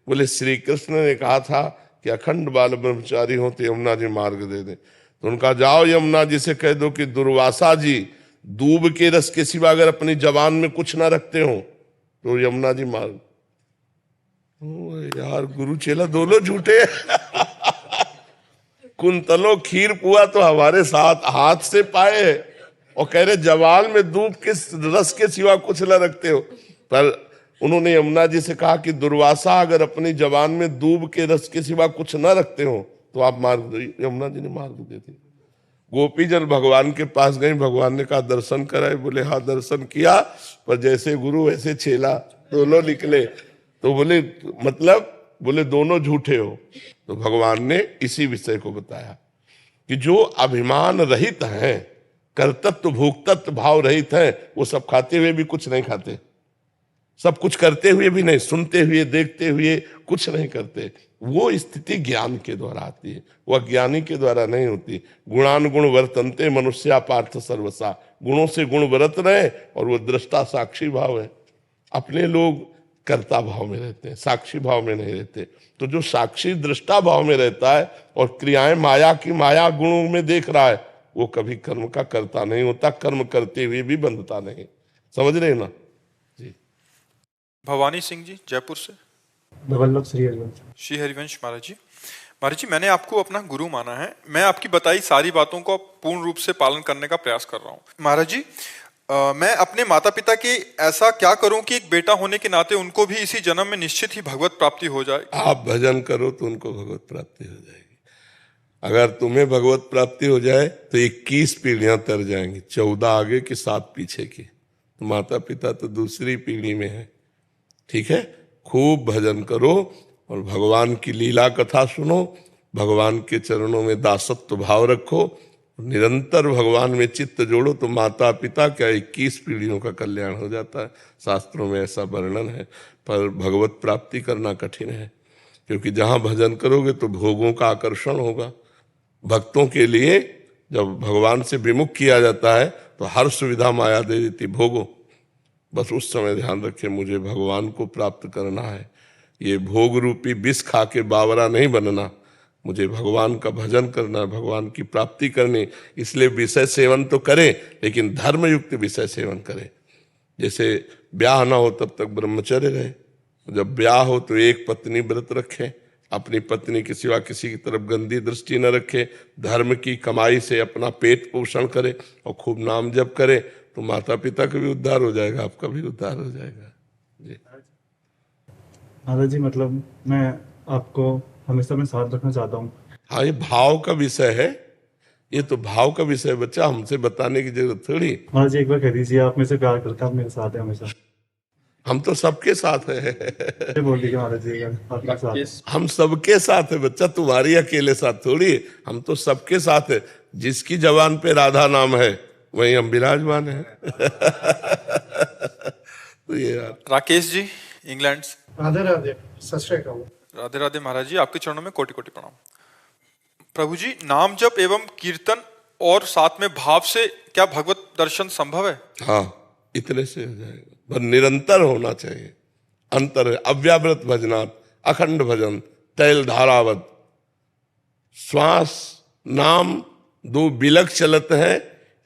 बोले श्री कृष्ण ने कहा था कि अखंड बाल ब्रह्मचारी हो तो यमुना जी मार्ग दे दे। तो उनका जाओ यमुना जी से कह दो कि दुर्वासा जी दूब के रस के सिवा अगर अपनी जबान में कुछ ना रखते हो तो यमुना जी मार्ग। यार गुरु चेला दोनों झूठे। कुंतलों खीर पुआ तो हमारे साथ हाथ से पाए और कह रहे जवान में दूब के रस के सिवा कुछ न रखते हो। पर उन्होंने यमुना जी से कहा कि दुर्वासा अगर अपनी जवान में दूब के रस के सिवा कुछ न रखते हो तो आप मार्ग दो। यमुना जी ने मार्ग दे दी। गोपी जन भगवान के पास गई, भगवान ने कहा दर्शन कराए। बोले हाँ दर्शन किया, पर जैसे गुरु वैसे चेला, दोनों निकले। तो बोले मतलब, बोले दोनों झूठे हो। तो भगवान ने इसी विषय को बताया कि जो अभिमान रहित हैं, कर्तत्व भोक्तत्व भाव रहित हैं, वो सब खाते हुए भी कुछ नहीं खाते, सब कुछ करते हुए भी नहीं, सुनते हुए देखते हुए कुछ नहीं करते। वो स्थिति ज्ञान के द्वारा आती है, वह ज्ञानी के द्वारा नहीं होती। गुणानुगुण वर्तन्ते मनुष्या पार्थ सर्वसा, गुणों से गुण बरत रहे और वो दृष्टा साक्षी भाव है। अपने लोग कर्ता भाव में रहते हैं, साक्षी भाव में नहीं रहते। तो जो साक्षी दृष्टा भाव में रहता है और क्रियाएं माया की माया गुणों में देख रहा है, वो कभी कर्म का कर्ता नहीं होता, कर्म करते हुए भी बंधता नहीं। समझ रहे ना जी। भवानी सिंह जी जयपुर से। वल्लभ श्री हरिवंश। श्री हरिवंश महाराज जी, मैंने आपको अपना गुरु माना है, मैं आपकी बताई सारी बातों को पूर्ण रूप से पालन करने का प्रयास कर रहा हूँ। महाराज जी, मैं अपने माता पिता के ऐसा क्या करूं कि एक बेटा होने के नाते उनको भी इसी जन्म में निश्चित ही भगवत प्राप्ति हो जाए? आप भजन करो तो उनको भगवत प्राप्ति हो जाएगी। अगर तुम्हें भगवत प्राप्ति हो जाए तो 21 पीढ़ियां तर जाएंगी, 14 आगे की 7 पीछे की। तो माता पिता तो दूसरी पीढ़ी में है। ठीक है, खूब भजन करो और भगवान की लीला कथा सुनो, भगवान के चरणों में दासत्व भाव रखो, निरंतर भगवान में चित्त जोड़ो, तो माता पिता क्या 21 पीढ़ियों का कल्याण हो जाता है। शास्त्रों में ऐसा वर्णन है। पर भगवत प्राप्ति करना कठिन है, क्योंकि जहां भजन करोगे तो भोगों का आकर्षण होगा। भक्तों के लिए जब भगवान से विमुख किया जाता है तो हर सुविधा माया दे देती, भोगो। बस उस समय ध्यान रखें, मुझे भगवान को प्राप्त करना है। ये भोग रूपी विष खा के बावरा नहीं बनना, मुझे भगवान का भजन करना है, भगवान की प्राप्ति करनी। इसलिए विषय सेवन तो करें, लेकिन धर्मयुक्त विषय सेवन करें। जैसे ब्याह ना हो तब तक ब्रह्मचर्य रहे, जब ब्याह हो तो एक पत्नी व्रत रखे, अपनी पत्नी के सिवा किसी की तरफ गंदी दृष्टि न रखे, धर्म की कमाई से अपना पेट पोषण करे और खूब नाम जप करे, तो माता पिता का भी उद्धार हो जाएगा, आपका भी उद्धार हो जाएगा जी। दादा जी, मतलब मैं आपको हमेशा में साथ रखना चाहता हूँ। हाँ, ये भाव का विषय है, ये तो भाव का विषय बच्चा, हमसे बताने की जरूरत थोड़ी। महाराज जी एक बार कह दीजिए, आप मेरे से प्यार करते हैं, आप मेरे साथ हैं हमेशा। हम तो सबके साथ हैं। बोल दीजिए महाराज जी आपके साथ। हम सबके साथ है बच्चा, तुम्हारी अकेले साथ थोड़ी है। हम तो सबके साथ है। जिसकी जबान पे राधा नाम है वहीं हम विराजमान है। तो ये यार। राकेश जी इंग्लैंड से। राधे राधे, सत श्री अकाल। राधे राधे महाराज जी, आपके चरणों में कोटि कोटि प्रणाम। प्रभु जी, नाम जप एवं कीर्तन और साथ में भाव से क्या भगवत दर्शन संभव है? हाँ, इतने से हो जाएगा, पर निरंतर होना चाहिए। अंतर है अव्यावृत भजनात्, अखंड भजन तैल धारावत। श्वास नाम दो बिलक चलत है,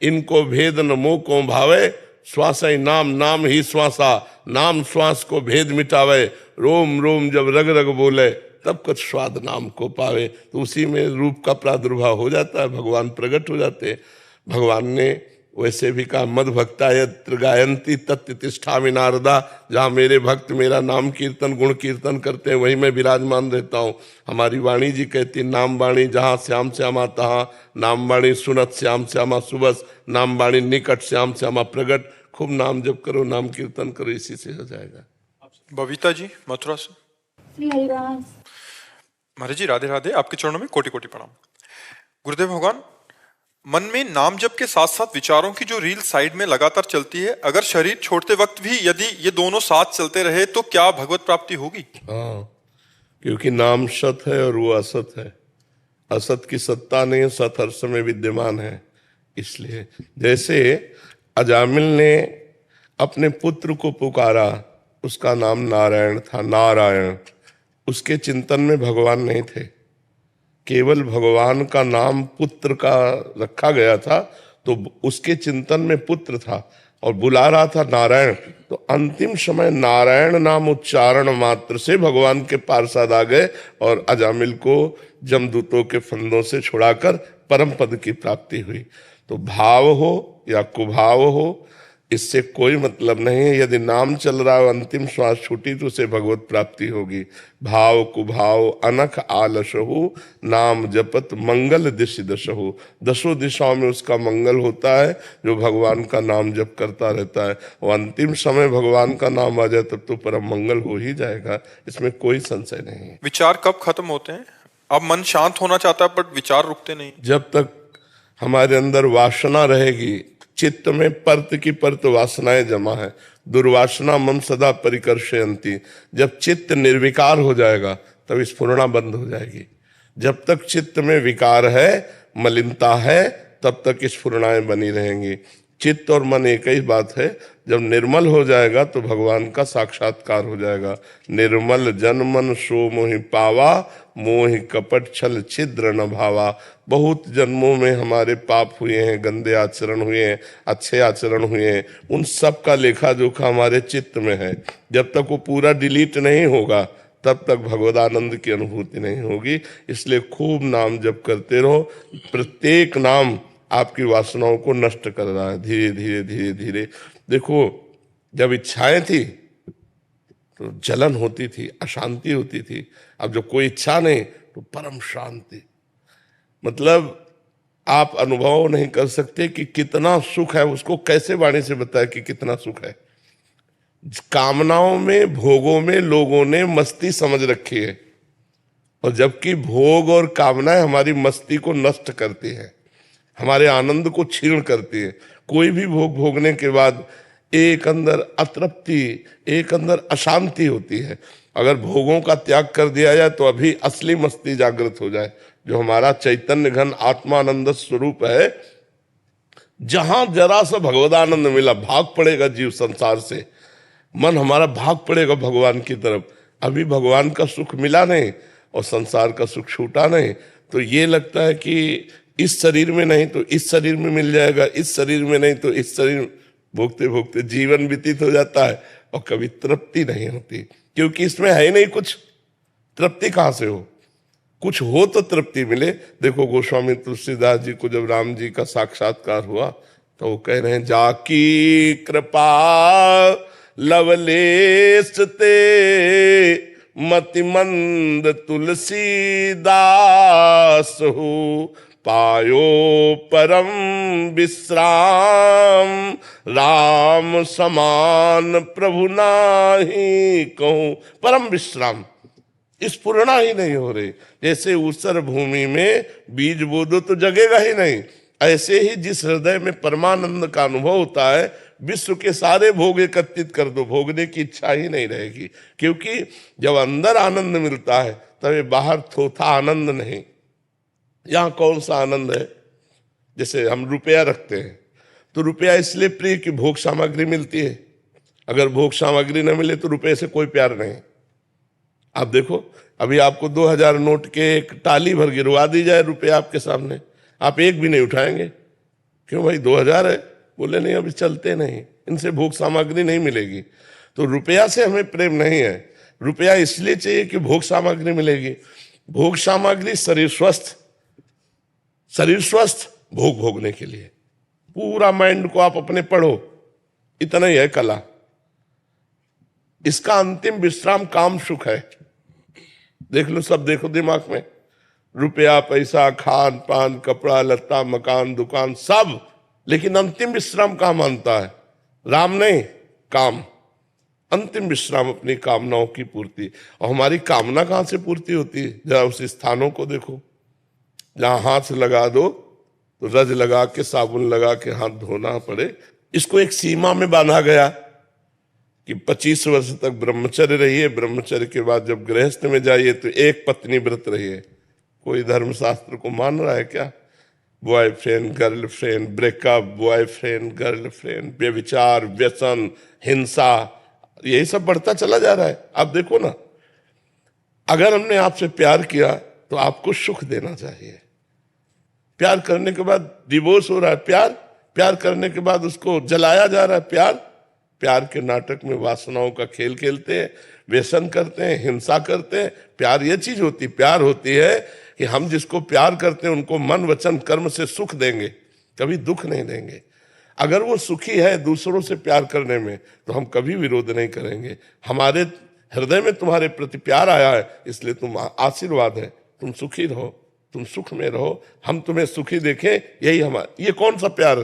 इनको भेद न मोह को भावे। श्वास ही नाम, नाम ही श्वासा, नाम श्वास को भेद मिटावे। रोम रोम जब रग रग बोले, तब कुछ स्वाद नाम को पावे। तो उसी में रूप का प्रादुर्भाव हो जाता है, भगवान प्रकट हो जाते हैं। भगवान ने वैसे भी कहा, मद भक्ता यत्र गायंती तत् तिष्ठामि नारदा। जहाँ मेरे भक्त मेरा नाम कीर्तन गुण कीर्तन करते हैं वहीं मैं विराजमान रहता हूँ। हमारी वाणी जी कहती, नाम वाणी जहाँ श्याम श्यामा तहाँ, नाम वाणी सुनत श्याम श्यामा सुबस, नाम वाणी निकट श्याम श्यामा प्रगट। खूब नाम जप करो, नाम कीर्तन करो, इसी से हो जाएगा। बबीता जी मथुरा से। महाराज जी राधे राधे, आपके चरणों में कोटि कोटि प्रणाम। गुरुदेव भगवान, मन में नाम जप के साथ साथ विचारों की जो रील साइड में लगातार चलती है, अगर शरीर छोड़ते वक्त भी यदि ये दोनों साथ चलते रहे तो क्या भगवत प्राप्ति होगी? हाँ, क्योंकि नाम सत है और वो असत है। असत की सत्ता नहीं है, सत हर समय विद्यमान है। इसलिए जैसे अजामिल ने अपने पुत्र को पुकारा, उसका नाम नारायण था, नारायण। उसके चिंतन में भगवान नहीं थे, केवल भगवान का नाम पुत्र का रखा गया था, तो उसके चिंतन में पुत्र था और बुला रहा था नारायण। तो अंतिम समय नारायण नाम उच्चारण मात्र से भगवान के पार्षद आ गए और अजामिल को जमदूतों के फंदों से छुड़ाकर परम पद की प्राप्ति हुई। तो भाव हो या कुभाव हो, इससे कोई मतलब नहीं है। यदि नाम चल रहा है, अंतिम श्वास छूटी तो उसे भगवत प्राप्ति होगी। भाव कुभाव अनख आलसहु, नाम जपत मंगल दिश दशहु। दसों दिशाओं में उसका मंगल होता है जो भगवान का नाम जप करता रहता है। और अंतिम समय भगवान का नाम आ जाए तब तो परम मंगल हो ही जाएगा, इसमें कोई संशय नहीं है। विचार कब खत्म होते हैं? अब मन शांत होना चाहता है बट विचार रुकते नहीं। जब तक हमारे अंदर वासना रहेगी, चित्त में परत की परत वासनाएं जमा है, दुर्वासना मम सदा परिकर्षयन्ति। जब चित्त निर्विकार हो जाएगा तब स्फुरणा बंद हो जाएगी। जब तक चित्त में विकार है, मलिनता है, तब तक स्फुरणाएं बनी रहेंगी। चित्त और मन एक ही बात है। जब निर्मल हो जाएगा तो भगवान का साक्षात्कार हो जाएगा। निर्मल जन मन सो मोहि पावा, मोहि कपट छल छिद्र न भावा। बहुत जन्मों में हमारे पाप हुए हैं, गंदे आचरण हुए हैं, अच्छे आचरण हुए हैं, उन सब का लेखा जोखा हमारे चित्त में है। जब तक वो पूरा डिलीट नहीं होगा तब तक भगवदानंद की अनुभूति नहीं होगी। इसलिए खूब नाम जप करते रहो। प्रत्येक नाम आपकी वासनाओं को नष्ट कर रहा है धीरे धीरे धीरे धीरे। देखो, जब इच्छाएं थी तो जलन होती थी, अशांति होती थी। अब जो कोई इच्छा नहीं तो परम शांति। मतलब आप अनुभव नहीं कर सकते कि कितना सुख है। उसको कैसे वाणी से बताए कि कितना सुख है। कामनाओं में, भोगों में लोगों ने मस्ती समझ रखी है, और जबकि भोग और कामनाएं हमारी मस्ती को नष्ट करती है, हमारे आनंद को छीण करती है। कोई भी भोग भोगने के बाद एक अंदर अतृप्ति, एक अंदर अशांति होती है। अगर भोगों का त्याग कर दिया जाए तो अभी असली मस्ती जागृत हो जाए, जो हमारा चैतन्य घन आत्मानंद स्वरूप है। जहां जरा सा भगवदानंद मिला, भाग पड़ेगा जीव संसार से, मन हमारा भाग पड़ेगा भगवान की तरफ। अभी भगवान का सुख मिला नहीं और संसार का सुख छूटा नहीं, तो ये लगता है कि इस शरीर में नहीं तो इस शरीर में मिल जाएगा, इस शरीर में नहीं तो इस शरीर। भोगते भोगते जीवन व्यतीत हो जाता है और कभी तृप्ति नहीं होती, क्योंकि इसमें है ही नहीं कुछ। तृप्ति कहाँ से हो? कुछ हो तो तृप्ति मिले। देखो, गोस्वामी तुलसीदास जी को जब राम जी का साक्षात्कार हुआ तो वो कह रहे हैं, जाकी कृपा लवलेश ते मतिमंद तुलसीदास हो, पायो परम विश्राम, राम समान प्रभु नाही कहूं। परम विश्राम, स्फुरना ही नहीं हो रही। जैसे ऊसर भूमि में बीज बो दो तो जगेगा ही नहीं, ऐसे ही जिस हृदय में परमानंद का अनुभव होता है, विश्व के सारे भोग एकत्रित कर दो, भोगने की इच्छा ही नहीं रहेगी। क्योंकि जब अंदर आनंद मिलता है तब ये बाहर थोथा आनंद नहीं। यहाँ कौन सा आनंद है? जैसे हम रुपया रखते हैं तो रुपया इसलिए प्रिय कि भोग सामग्री मिलती है। अगर भोग सामग्री न मिले तो रुपये से कोई प्यार नहीं। आप देखो, अभी आपको 2000 नोट के एक टाली भर गिरवा दी जाए रुपया आपके सामने, आप एक भी नहीं उठाएंगे। क्यों भाई? 2000 है। बोले नहीं, अभी चलते नहीं, इनसे भोग सामग्री नहीं मिलेगी। तो रुपया से हमें प्रेम नहीं है। रुपया इसलिए चाहिए कि भोग सामग्री मिलेगी। भोग सामग्री शरीर स्वस्थ, शरीर स्वस्थ भोग भोगने के लिए। पूरा माइंड को आप अपने पढ़ो, इतना ही है कला। इसका अंतिम विश्राम काम सुख है। देख लो, सब देखो दिमाग में, रुपया पैसा खान पान कपड़ा लत्ता मकान दुकान सब, लेकिन अंतिम विश्राम कहाँ मानता है? राम नहीं, काम। अंतिम विश्राम अपनी कामनाओं की पूर्ति। और हमारी कामना कहाँ से पूर्ति होती है? जरा उस स्थानों को देखो जहां हाथ लगा दो तो रज लगा के साबुन लगा के हाथ धोना पड़े। इसको एक सीमा में बांधा गया कि 25 वर्ष तक ब्रह्मचर्य रहिए, ब्रह्मचर्य के बाद जब गृहस्थ में जाइए तो एक पत्नी व्रत रहिए। कोई धर्मशास्त्र को मान रहा है क्या? Boyfriend girlfriend, breakup, boyfriend girlfriend, व्यभिचार, व्यसन, हिंसा, यही सब बढ़ता चला जा रहा है। आप देखो ना, अगर हमने आपसे प्यार किया तो आपको सुख देना चाहिए। प्यार करने के बाद डिवोर्स हो रहा है, प्यार करने के बाद उसको जलाया जा रहा है। प्यार के नाटक में वासनाओं का खेल खेलते हैं, व्यसन करते हैं, हिंसा करते हैं। प्यार ये चीज होती, प्यार होती है कि हम जिसको प्यार करते हैं उनको मन वचन कर्म से सुख देंगे, कभी दुख नहीं देंगे। अगर वो सुखी है दूसरों से प्यार करने में तो हम कभी विरोध नहीं करेंगे। हमारे हृदय में तुम्हारे प्रति प्यार आया है, इसलिए तुम आशीर्वाद है, तुम सुखी रहो, तुम सुख में रहो, हम तुम्हें सुखी देखें, यही हमारा। ये कौन सा प्यार?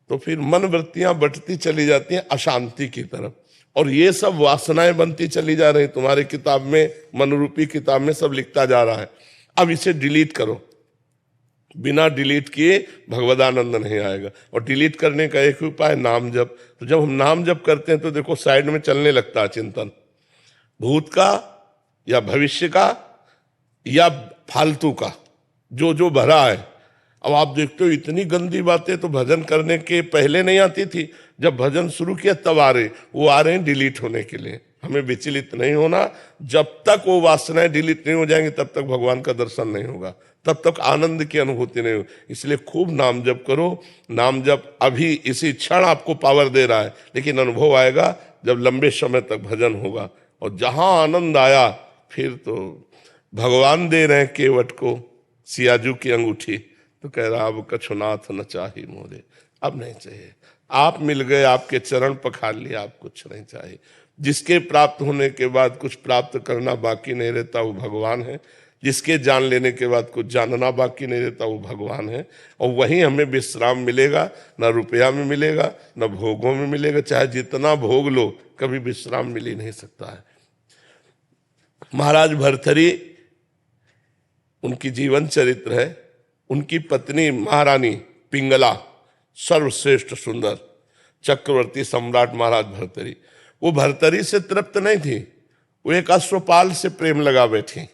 तो फिर मन वृत्तियां बढ़ती चली जाती हैं अशांति की तरफ, और ये सब वासनाएं बनती चली जा रही। तुम्हारे किताब में, मनरूपी किताब में सब लिखता जा रहा है। अब इसे डिलीट करो। बिना डिलीट किए भगवदानंद नहीं आएगा। और डिलीट करने का एक उपाय नाम जप। तो जब हम नाम जप करते हैं तो देखो साइड में चलने लगता है चिंतन, भूत का या भविष्य का या फालतू का, जो भरा है। अब आप देखते हो इतनी गंदी बातें तो भजन करने के पहले नहीं आती थी, जब भजन शुरू किया तब आ रहे, वो आ रहे हैं डिलीट होने के लिए। हमें विचलित नहीं होना। जब तक वो वासनाएं डिलीट नहीं हो जाएंगी तब तक भगवान का दर्शन नहीं होगा, तब तक आनंद की अनुभूति नहीं होगी। इसलिए खूब नाम जप करो। नाम जप अभी इसी क्षण आपको पावर दे रहा है, लेकिन अनुभव आएगा जब लंबे समय तक भजन होगा। और जहां आनंद आया फिर तो भगवान दे रहे हैं केवट को सियाजू की अंगूठी, तो कह रहा अब कछुनाथ न चाही मोरे, अब नहीं चाहिए। आप मिल गए, आपके चरण पखार लिए, आप कुछ नहीं चाहिए। जिसके प्राप्त होने के बाद कुछ प्राप्त करना बाकी नहीं रहता वो भगवान है। जिसके जान लेने के बाद कुछ जानना बाकी नहीं रहता वो भगवान है। और वहीं हमें विश्राम मिलेगा, ना रुपया में मिलेगा, ना भोगों में मिलेगा। चाहे जितना भोग लो, कभी विश्राम मिल ही नहीं सकता है। महाराज भर्तृहरि, उनकी जीवन चरित्र है। उनकी पत्नी महारानी पिंगला, सर्वश्रेष्ठ सुंदर चक्रवर्ती सम्राट महाराज भर्तृहरि, वो भर्तृहरि से तृप्त नहीं थी, वो एक अश्वपाल से प्रेम लगा बैठी।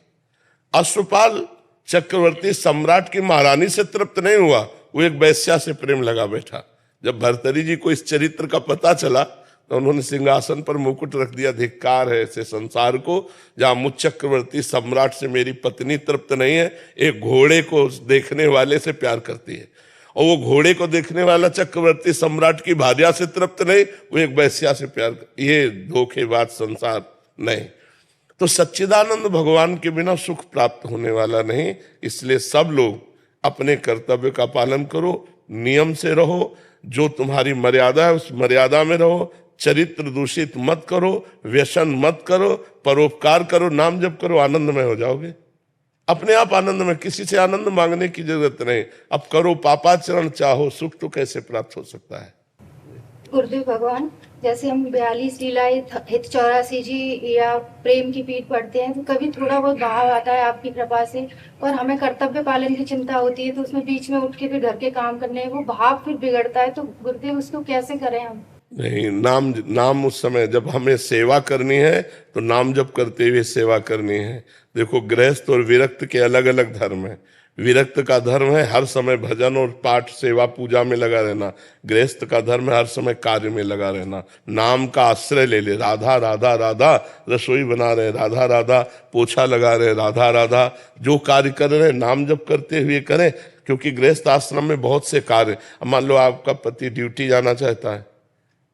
अश्वपाल चक्रवर्ती सम्राट की महारानी से तृप्त नहीं हुआ, वो एक वैश्या से प्रेम लगा बैठा। जब भर्तृहरि जी को इस चरित्र का पता चला तो उन्होंने सिंहासन पर मुकुट रख दिया। धिक्कार है ऐसे संसार को जहां मुझ चक्रवर्ती सम्राट से मेरी पत्नी तृप्त नहीं है, एक घोड़े को देखने वाले से प्यार करती है। और वो घोड़े को देखने वाला चक्रवर्ती सम्राट की भार्या से तृप्त नहीं, वो एक वैश्या से प्यार। ये धोखेबाज संसार नहीं। तो सच्चिदानंद भगवान के बिना सुख प्राप्त होने वाला नहीं। इसलिए सब लोग अपने कर्तव्य का पालन करो, नियम से रहो, जो तुम्हारी मर्यादा है उस मर्यादा में रहो, चरित्र दूषित मत करो, व्यसन मत करो, परोपकार करो, नाम जप करो, आनंदमय हो जाओगे। अपने आप आनंद में, किसी से आनंद मांगने की जरूरत नहीं। अब करो पापाचरण, चाहो सुख तो कैसे प्राप्त हो सकता है। गुरुदेव भगवान, जैसे हम 42 लीलाएं हित 84 जी या प्रेम की पीठ पढ़ते हैं, तो कभी थोड़ा बहुत भाव आता है आपकी कृपा से, और हमें कर्तव्य पालन की चिंता होती है, तो उसमें बीच में उठ के फिर घर के काम करने हैं, वो भाव फिर बिगड़ता है, तो गुरुदेव उसको कैसे करें हम? नहीं, नाम उस समय जब हमें सेवा करनी है तो नाम जप करते हुए सेवा करनी है। देखो, गृहस्थ और विरक्त के अलग अलग धर्म है। विरक्त का धर्म है हर समय भजन और पाठ सेवा पूजा में लगा रहना। गृहस्थ का धर्म है हर समय कार्य में लगा रहना। नाम का आश्रय ले ले, राधा राधा राधा, रसोई बना रहे राधा राधा, पोछा लगा रहे राधा राधा, जो कार्य कर रहे नाम जप करते हुए करें, क्योंकि गृहस्थ आश्रम में बहुत से कार्य। मान लो आपका पति ड्यूटी जाना चाहता है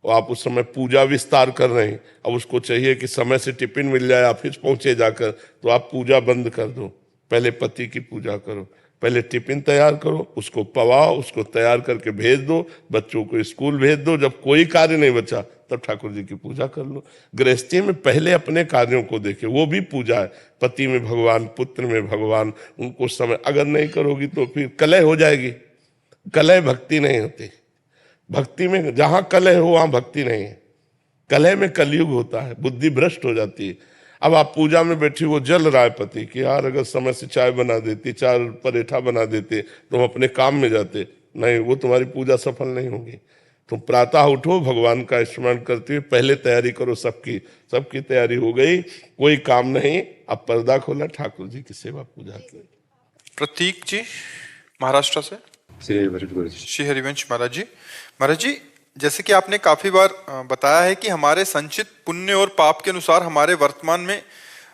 और आप उस समय पूजा विस्तार कर रहे हैं, अब उसको चाहिए कि समय से टिफिन मिल जाए ऑफिस पहुंचे जाकर, तो आप पूजा बंद कर दो, पहले पति की पूजा करो, पहले टिफिन तैयार करो, उसको पवाओ, उसको तैयार करके भेज दो, बच्चों को स्कूल भेज दो, जब कोई कार्य नहीं बचा तब ठाकुर जी की पूजा कर लो। गृहस्थी में पहले अपने कार्यों को देखे, वो भी पूजा है। पति में भगवान, पुत्र में भगवान, उनको समय अगर नहीं करोगी तो फिर कलह हो जाएगी। कलह भक्ति नहीं होती। भक्ति में जहां कलह हो वहां भक्ति नहीं है। कलह में कलयुग होता है, बुद्धि भ्रष्ट हो जाती है। अब आप पूजा में बैठी, वो जल रहा है पति कि यार अगर समय से चाय बना देती, 4 पराठा बना देते तो हम अपने काम में जाते। नहीं, वो तुम्हारी पूजा सफल नहीं होगी। तुम प्रातः उठो, भगवान का स्मरण करते हुए पहले तैयारी करो। सबकी तैयारी हो गई, कोई काम नहीं, अब पर्दा खोला, ठाकुर जी की सेवा पूजा की। प्रतीक जी महाराष्ट्र से। श्री श्री हरिवंश महाराज जी, जैसे कि आपने काफी बार बताया है कि हमारे संचित पुण्य और पाप के अनुसार हमारे वर्तमान में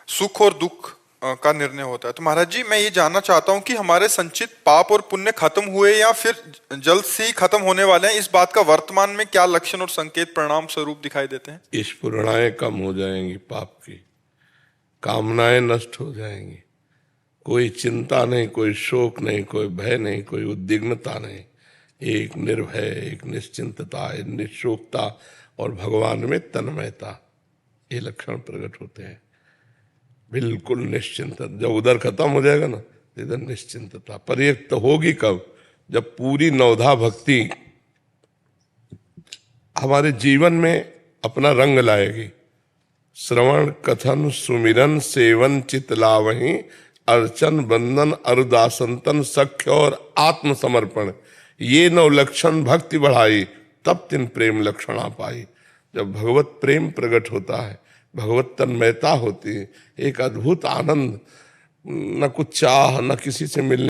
सुख और दुख का निर्णय होता है। तो महाराज जी, मैं ये जानना चाहता हूँ कि हमारे संचित पाप और पुण्य खत्म हुए या फिर जल्द से ही खत्म होने वाले हैं, इस बात का वर्तमान में क्या लक्षण और संकेत परिणाम स्वरूप दिखाई देते हैं? स्फुरणाएं कम हो जाएंगी, पाप की कामनाएं नष्ट हो जाएंगी, कोई चिंता नहीं, कोई शोक नहीं, कोई भय नहीं, कोई उद्विग्नता नहीं, एक निर्भय, एक निश्चिंतता, एक निशोकता और भगवान में तन्मयता, ये लक्षण प्रकट होते हैं। बिल्कुल निश्चिंत। जब उधर खत्म हो जाएगा ना, इधर निश्चिंतता। पर ये तो होगी कब? जब पूरी नवधा भक्ति हमारे जीवन में अपना रंग लाएगी। श्रवण कथन सुमिरन सेवन चित लावहीं, अर्चन बंदन अरुदासंतन सख्य और आत्मसमर्पण, ये 9 लक्षण भक्ति बढ़ाई, तब तिन प्रेम लक्षण आ पाई। जब भगवत प्रेम प्रकट होता है, भगवत तन्मयता होती है, एक अद्भुत आनंद, न कुछ चाह, न किसी से मिलने